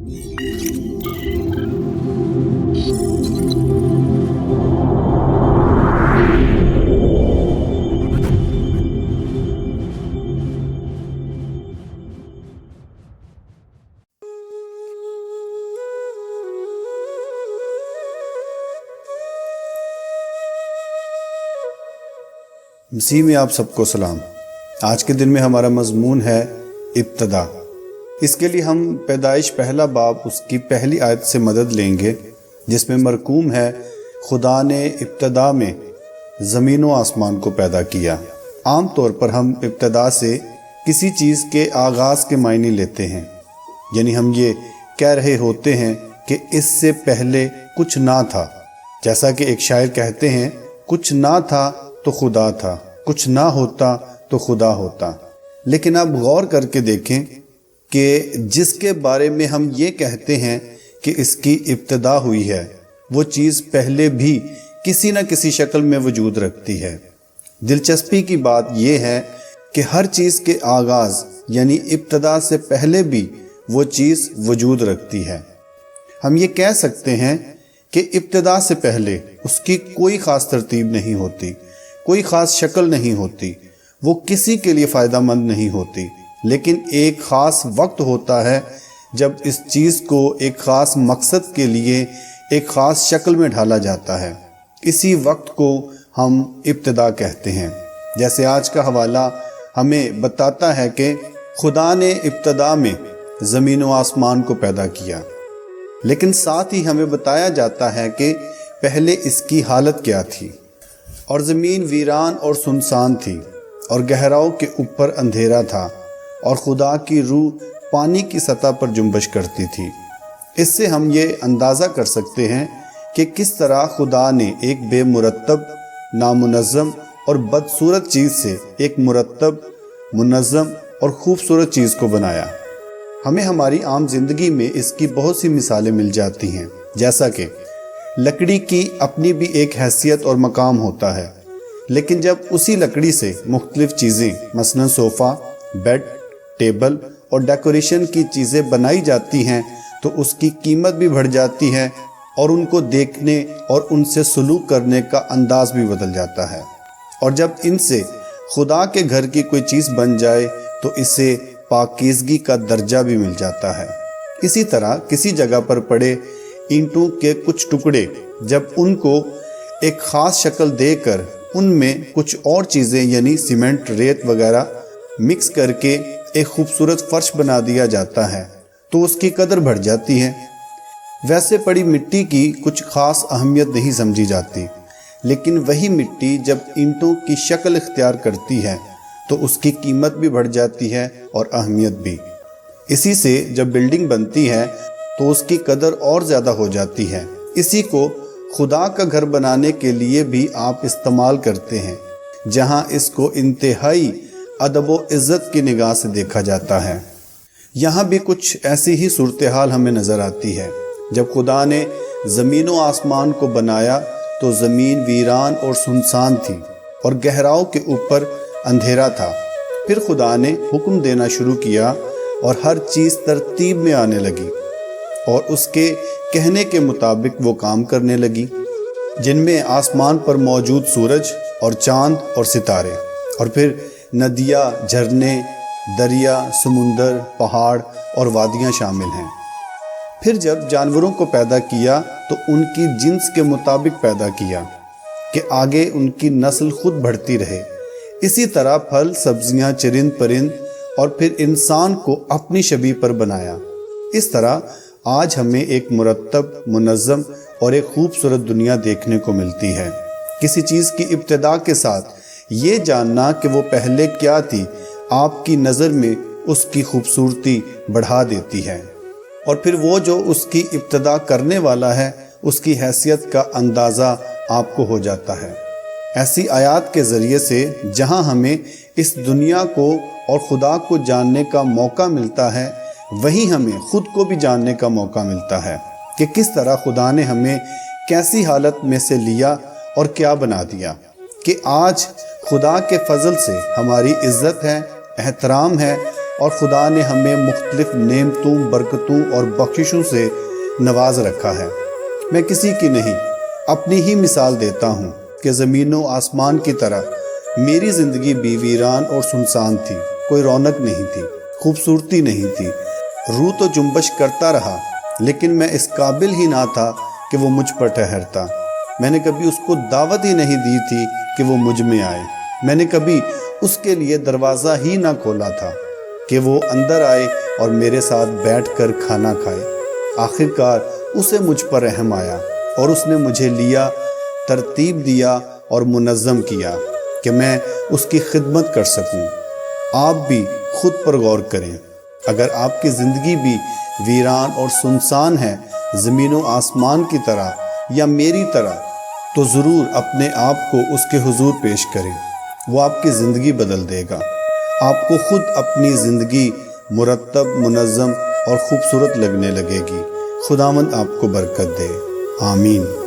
مسیح میں آپ سب کو سلام۔ آج کے دن میں ہمارا مضمون ہے ابتدا۔ اس کے لیے ہم پیدائش پہلا باب اس کی پہلی آیت سے مدد لیں گے، جس میں مرقوم ہے خدا نے ابتدا میں زمین و آسمان کو پیدا کیا۔ عام طور پر ہم ابتدا سے کسی چیز کے آغاز کے معنی لیتے ہیں، یعنی ہم یہ کہہ رہے ہوتے ہیں کہ اس سے پہلے کچھ نہ تھا، جیسا کہ ایک شاعر کہتے ہیں، کچھ نہ تھا تو خدا تھا، کچھ نہ ہوتا تو خدا ہوتا۔ لیکن آپ غور کر کے دیکھیں کہ جس کے بارے میں ہم یہ کہتے ہیں کہ اس کی ابتدا ہوئی ہے، وہ چیز پہلے بھی کسی نہ کسی شکل میں وجود رکھتی ہے۔ دلچسپی کی بات یہ ہے کہ ہر چیز کے آغاز یعنی ابتدا سے پہلے بھی وہ چیز وجود رکھتی ہے۔ ہم یہ کہہ سکتے ہیں کہ ابتدا سے پہلے اس کی کوئی خاص ترتیب نہیں ہوتی، کوئی خاص شکل نہیں ہوتی، وہ کسی کے لیے فائدہ مند نہیں ہوتی، لیکن ایک خاص وقت ہوتا ہے جب اس چیز کو ایک خاص مقصد کے لیے ایک خاص شکل میں ڈھالا جاتا ہے۔ اسی وقت کو ہم ابتدا کہتے ہیں۔ جیسے آج کا حوالہ ہمیں بتاتا ہے کہ خدا نے ابتدا میں زمین و آسمان کو پیدا کیا، لیکن ساتھ ہی ہمیں بتایا جاتا ہے کہ پہلے اس کی حالت کیا تھی، اور زمین ویران اور سنسان تھی، اور گہراؤں کے اوپر اندھیرا تھا، اور خدا کی روح پانی کی سطح پر جنبش کرتی تھی۔ اس سے ہم یہ اندازہ کر سکتے ہیں کہ کس طرح خدا نے ایک بے مرتب، نامنظم اور بدصورت چیز سے ایک مرتب، منظم اور خوبصورت چیز کو بنایا۔ ہمیں ہماری عام زندگی میں اس کی بہت سی مثالیں مل جاتی ہیں، جیسا کہ لکڑی کی اپنی بھی ایک حیثیت اور مقام ہوتا ہے، لیکن جب اسی لکڑی سے مختلف چیزیں مثلا صوفہ، بیڈ، ٹیبل اور ڈیکوریشن کی چیزیں بنائی جاتی ہیں تو اس کی قیمت بھی بڑھ جاتی ہے، اور ان کو دیکھنے اور ان سے سلوک کرنے کا انداز بھی بدل جاتا ہے۔ اور جب ان سے خدا کے گھر کی کوئی چیز بن جائے تو اسے پاکیزگی کا درجہ بھی مل جاتا ہے۔ اسی طرح کسی جگہ پر پڑے اینٹوں کے کچھ ٹکڑے جب ان کو ایک خاص شکل دے کر ان میں کچھ اور چیزیں یعنی سیمنٹ، ریت وغیرہ مکس کر کے ایک خوبصورت فرش بنا دیا جاتا ہے تو اس کی قدر بڑھ جاتی ہے۔ ویسے پڑی مٹی کی کچھ خاص اہمیت نہیں سمجھی جاتی، لیکن وہی مٹی جب اینٹوں کی شکل اختیار کرتی ہے تو اس کی قیمت بھی بڑھ جاتی ہے اور اہمیت بھی۔ اسی سے جب بلڈنگ بنتی ہے تو اس کی قدر اور زیادہ ہو جاتی ہے۔ اسی کو خدا کا گھر بنانے کے لیے بھی آپ استعمال کرتے ہیں، جہاں اس کو انتہائی ادب و عزت کی نگاہ سے دیکھا جاتا ہے۔ یہاں بھی کچھ ایسی ہی صورتحال ہمیں نظر آتی ہے۔ جب خدا نے زمین و آسمان کو بنایا تو زمین ویران اور سنسان تھی، اور گہراؤں کے اوپر اندھیرا تھا۔ پھر خدا نے حکم دینا شروع کیا اور ہر چیز ترتیب میں آنے لگی، اور اس کے کہنے کے مطابق وہ کام کرنے لگی، جن میں آسمان پر موجود سورج اور چاند اور ستارے، اور پھر ندیاں، جھرنے، دریا، سمندر، پہاڑ اور وادیاں شامل ہیں۔ پھر جب جانوروں کو پیدا کیا تو ان کی جنس کے مطابق پیدا کیا کہ آگے ان کی نسل خود بڑھتی رہے۔ اسی طرح پھل، سبزیاں، چرند پرند اور پھر انسان کو اپنی شبیہ پر بنایا۔ اس طرح آج ہمیں ایک مرتب، منظم اور ایک خوبصورت دنیا دیکھنے کو ملتی ہے۔ کسی چیز کی ابتدا کے ساتھ یہ جاننا کہ وہ پہلے کیا تھی آپ کی نظر میں اس کی خوبصورتی بڑھا دیتی ہے، اور پھر وہ جو اس کی ابتدا کرنے والا ہے اس کی حیثیت کا اندازہ آپ کو ہو جاتا ہے۔ ایسی آیات کے ذریعے سے جہاں ہمیں اس دنیا کو اور خدا کو جاننے کا موقع ملتا ہے، وہیں ہمیں خود کو بھی جاننے کا موقع ملتا ہے کہ کس طرح خدا نے ہمیں کیسی حالت میں سے لیا اور کیا بنا دیا، کہ آج خدا کے فضل سے ہماری عزت ہے، احترام ہے اور خدا نے ہمیں مختلف نعمتوں، برکتوں اور بخششوں سے نواز رکھا ہے۔ میں کسی کی نہیں، اپنی ہی مثال دیتا ہوں کہ زمین و آسمان کی طرح میری زندگی بھی ویران اور سنسان تھی۔ کوئی رونق نہیں تھی، خوبصورتی نہیں تھی۔ روح تو جنبش کرتا رہا، لیکن میں اس قابل ہی نہ تھا کہ وہ مجھ پر ٹھہرتا۔ میں نے کبھی اس کو دعوت ہی نہیں دی تھی کہ وہ مجھ میں آئے۔ میں نے کبھی اس کے لیے دروازہ ہی نہ کھولا تھا کہ وہ اندر آئے اور میرے ساتھ بیٹھ کر کھانا کھائے۔ آخر کار اسے مجھ پر رحم آیا اور اس نے مجھے لیا، ترتیب دیا اور منظم کیا کہ میں اس کی خدمت کر سکوں۔ آپ بھی خود پر غور کریں۔ اگر آپ کی زندگی بھی ویران اور سنسان ہے، زمین و آسمان کی طرح یا میری طرح، تو ضرور اپنے آپ کو اس کے حضور پیش کریں۔ وہ آپ کی زندگی بدل دے گا۔ آپ کو خود اپنی زندگی مرتب، منظم اور خوبصورت لگنے لگے گی۔ خداوند آپ کو برکت دے۔ آمین۔